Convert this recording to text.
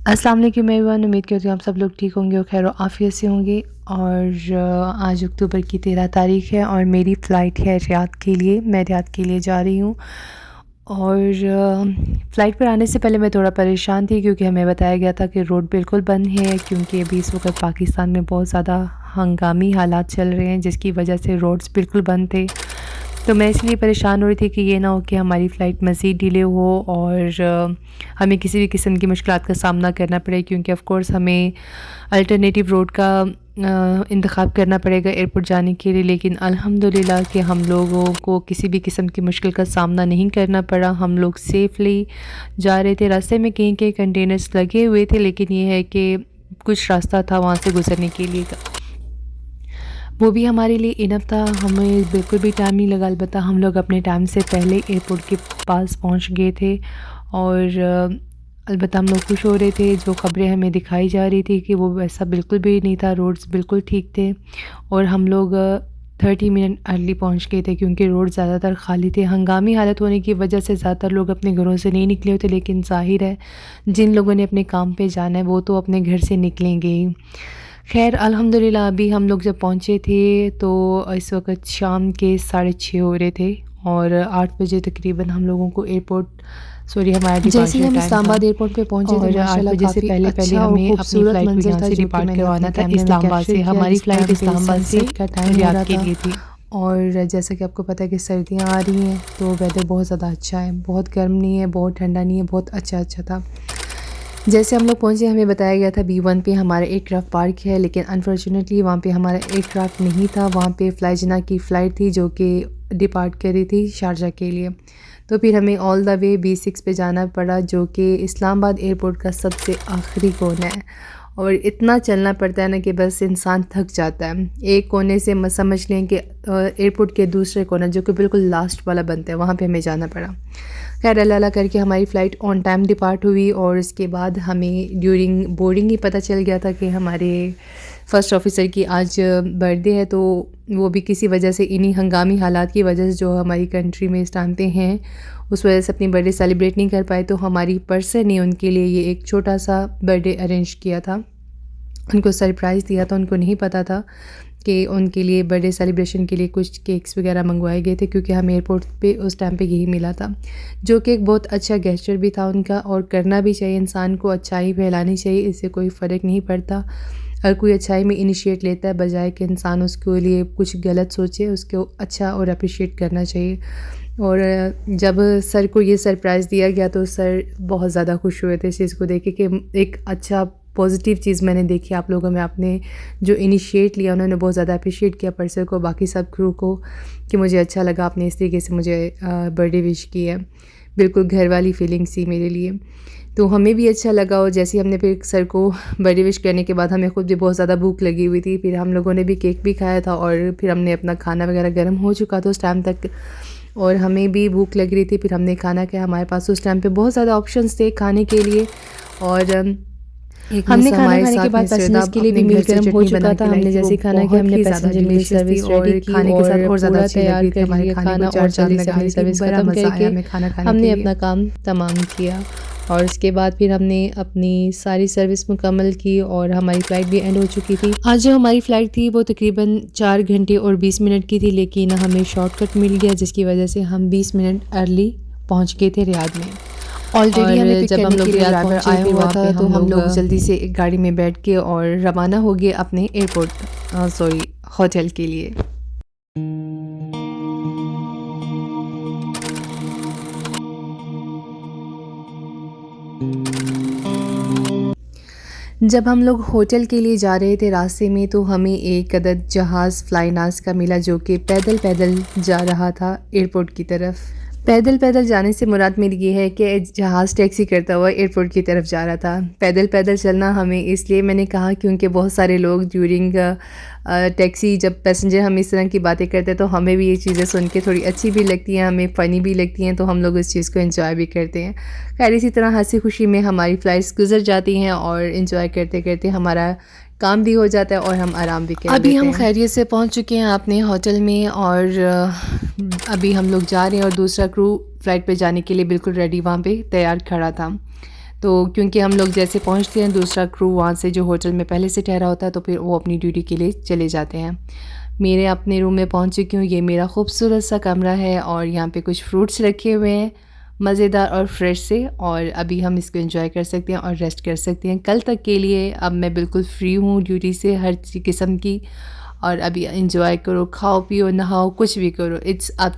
अस्सलाम वालेकुम एवरीवन। उम्मीद करती हूँ आप सब लोग ठीक होंगे और खैर आफ़ियत से होंगे। और आज अक्टूबर की 13 तारीख़ है और मेरी फ़्लाइट है रियाद के लिए। मैं रियाद के लिए जा रही हूँ और फ़्लाइट पर आने से पहले मैं थोड़ा परेशान थी क्योंकि हमें बताया गया था कि रोड बिल्कुल बंद है, क्योंकि अभी इस वक्त पाकिस्तान में बहुत ज़्यादा हंगामी हालात चल रहे हैं जिसकी वजह से रोड्स बिल्कुल बंद थे। तो मैं इसलिए परेशान हो रही थी कि ये ना हो कि हमारी फ़्लाइट मज़ीद डिले हो और हमें किसी भी किस्म की मुश्किलात का सामना करना पड़े, क्योंकि ऑफ़ कोर्स हमें अल्टरनेटिव रोड का इंतख़ाब करना पड़ेगा एयरपोर्ट जाने के लिए। लेकिन अल्हम्दुलिल्लाह कि हम लोगों को किसी भी किस्म की मुश्किल का सामना नहीं करना पड़ा। हम लोग सेफ़ली जा रहे थे। रास्ते में कहीं-कहीं कंटेनर्स लगे हुए थे, लेकिन ये है कि कुछ रास्ता था वहाँ से गुज़रने के लिए, वो भी हमारे लिए इनफ़ था। हमें बिल्कुल भी टाइम नहीं लगा। अलबत्ता हम लोग अपने टाइम से पहले एयरपोर्ट के पास पहुंच गए थे और अलबत्ता हम लोग खुश हो रहे थे। जो ख़बरें हमें दिखाई जा रही थी कि वो वैसा बिल्कुल भी नहीं था, रोड्स बिल्कुल ठीक थे और हम लोग 30 मिनट अर्ली पहुंच गए थे, क्योंकि रोड ज़्यादातर खाली थे। हंगामी हालत होने की वजह से ज़्यादातर लोग अपने घरों से नहीं निकले होते, लेकिन ज़ाहिर है जिन लोगों ने अपने काम पे जाना है वो तो अपने घर से निकलेंगे ही। खैर अल्हम्दुलिल्लाह अभी हम लोग जब पहुँचे थे तो इस वक्त शाम के 6:30 हो रहे थे और 8 बजे तकरीबन हम लोगों को हमारा जैसे ही डिपार्चर हम टाइम था इस्लामाबाद एयरपोर्ट पे पहुंचे तो और 8 माशाल्लाह बजे से काफ़ी पहले अच्छा और हमें अपनी खूबसूरत फ़्लाइट को मंज़र यहाँ था से जो कि डिपार्ट मैंने करवाना अपने था कैमरे में इस्लामाबाद कैप्चर से। किया, हमारी जिस फ़्लाइट टाइम पे इस्लामाबाद से सनसेट का टाइम हो रियाद रहा के था। लिए थी। और जैसा कि आपको पता है कि सर्दियाँ आ रही हैं तो वेदर बहुत ज़्यादा अच्छा है, बहुत गर्म नहीं है, बहुत ठंडा नहीं है, बहुत अच्छा था। जैसे हम लोग पहुँचे हमें बताया गया था B1 पे हमारा एयरक्राफ़्ट पार्क है, लेकिन अनफॉर्चुनेटली वहाँ पे हमारा एयरक्राफ़्ट नहीं था। वहाँ पे फ्लाइजना की फ़्लाइट थी जो कि डिपार्ट कर रही थी शारजा के लिए। तो फिर हमें ऑल द वे B6 पे जाना पड़ा, जो कि इस्लामाबाद एयरपोर्ट का सबसे आखिरी कोना है और इतना चलना पड़ता है ना कि बस इंसान थक जाता है। एक कोने से समझ लें कि एयरपोर्ट के दूसरे कोना जो कि बिल्कुल लास्ट वाला बनता है, वहाँ पे हमें जाना पड़ा। खैर अल्लाह अल्लाह करके हमारी फ़्लाइट ऑन टाइम डिपार्ट हुई और इसके बाद हमें ड्यूरिंग बोर्डिंग ही पता चल गया था कि हमारे फ़र्स्ट ऑफ़िसर की आज बर्थडे है। तो वो भी किसी वजह से इन्हीं हंगामी हालात की वजह से जो हमारी कंट्री में इस टाइम पे हैं, उस वजह से अपनी बर्थडे सेलिब्रेट नहीं कर पाए। तो हमारी पर्सन ने उनके लिए ये एक छोटा सा बर्थडे अरेंज किया था, उनको सरप्राइज़ दिया था। उनको नहीं पता था कि उनके लिए बर्थडे सेलिब्रेशन के लिए कुछ केक्स वगैरह मंगवाए गए थे, क्योंकि हमें एयरपोर्ट पे उस टाइम पे यही मिला था, जो कि एक बहुत अच्छा गेस्चर भी था उनका। और करना भी चाहिए, इंसान को अच्छाई फैलानी चाहिए, इससे कोई फ़र्क नहीं पड़ता। हर कोई अच्छाई में इनिशिएट लेता है, बजाय कि इंसान उसके लिए कुछ गलत सोचे, उसको अच्छा और अप्रिशिएट करना चाहिए। और जब सर को ये सरप्राइज़ दिया गया तो सर बहुत ज़्यादा खुश हुए थे इस चीज़ को देख के कि एक अच्छा पॉजिटिव चीज़ मैंने देखी आप लोगों में। आपने जो इनिशिएट लिया उन्होंने बहुत ज़्यादा अप्रिशिएट किया पर्सन को, बाकी सब क्रू को, कि मुझे अच्छा लगा आपने इस तरीके से मुझे बर्थडे विश की है। बिल्कुल घर वाली फीलिंग सी मेरे लिए, तो हमें भी अच्छा लगा। और जैसे ही हमने फिर सर को बर्थडे विश करने के बाद हमें खुद भी बहुत ज़्यादा भूख लगी हुई थी। फिर हम लोगों ने भी केक भी खाया था और फिर हमने अपना खाना वगैरह गर्म हो चुका था उस टाइम तक और हमें भी भूख लग रही थी। फिर हमने खाना खाया। हमारे पास उस टाइम पे बहुत ज़्यादा ऑप्शंस थे खाने के लिए और एक हमने मिस खाना हमारे खाने के साथ बाद मिस पैसेंजर्स श्वेता के लिए भी अपने मील घर से गर्म हो चटनी चुका बना था। के लाई हमने थी, वो जैसे खाना कि बहुत हमने ही ज़्यादा पैसेंजर के लिए डिलीशियस थी सर्विस और रेडी की खाने के साथ और और ज़्यादा पूरा अच्छी लग तैयार रही थी। कर हमारे लिया खाने को खाना और 4 चाँद जल्दी से लगा अपनी रही थी। सर्विस बड़ा ख़त्म मज़ा आया करके हमें खाना खाने के हमने लिए। अपना काम तमाम किया और इसके बाद फिर हमने अपनी सारी सर्विस मुकम्मल की और हमारी फ़्लाइट भी एंड हो चुकी थी। आज जो हमारी फ़्लाइट थी वो तकरीबन 4 घंटे और 20 मिनट की थी, लेकिन हमें शॉर्टकट मिल गया जिसकी वजह से हम 20 मिनट अर्ली पहुंच गए थे रियाद में। ऑलरेडी हमें और पिक जब हम करने लोग के लिए रियाद ड्राइवर पहुंचे आया फिर हुआ वहाँ पे था, तो हम लोग जल्दी जल्दी से एक गाड़ी में बैठ के और रवाना हो गए अपने होटल के लिए। जब हम लोग होटल के लिए जा रहे थे रास्ते में तो हमें एक अदद जहाज़ फ्लाइनास का मिला, जो कि पैदल पैदल जा रहा था एयरपोर्ट की तरफ। पैदल पैदल जाने से मुराद मेरी ये है कि जहाज़ टैक्सी करता हुआ एयरपोर्ट की तरफ जा रहा था। पैदल पैदल चलना हमें इसलिए मैंने कहा क्योंकि बहुत सारे लोग ड्यूरिंग टैक्सी जब पैसेंजर हम इस तरह की बातें करते हैं तो हमें भी ये चीज़ें सुन के थोड़ी अच्छी भी लगती हैं, हमें फ़नी भी लगती हैं, तो हम लोग इस चीज़ को एंजॉय भी करते हैं। खैर इसी तरह हंसी खुशी में हमारी फ़्लाइट्स गुजर जाती हैं और एंजॉय करते करते हमारा काम भी हो जाता है और हम आराम भी कर लेते हैं। अभी हम खैरियत से पहुंच चुके हैं अपने होटल में और अभी हम लोग जा रहे हैं और दूसरा क्रू फ़्लाइट पे जाने के लिए बिल्कुल रेडी वहाँ पे तैयार खड़ा था। तो क्योंकि हम लोग जैसे पहुंचते हैं दूसरा क्रू वहाँ से जो होटल में पहले से ठहरा होता है तो फिर वो अपनी ड्यूटी के लिए चले जाते हैं। मेरे अपने रूम में पहुंच चुकी हूँ। ये मेरा खूबसूरत सा कमरा है और यहाँ पे कुछ फ्रूट्स रखे हुए हैं मज़ेदार और फ्रेश से, और अभी हम इसको एंजॉय कर सकते हैं और रेस्ट कर सकते हैं। कल तक के लिए अब मैं बिल्कुल फ्री हूँ ड्यूटी से हर किस्म की, और अभी एंजॉय करो, खाओ पियो, नहाओ, कुछ भी करो, इट्स अप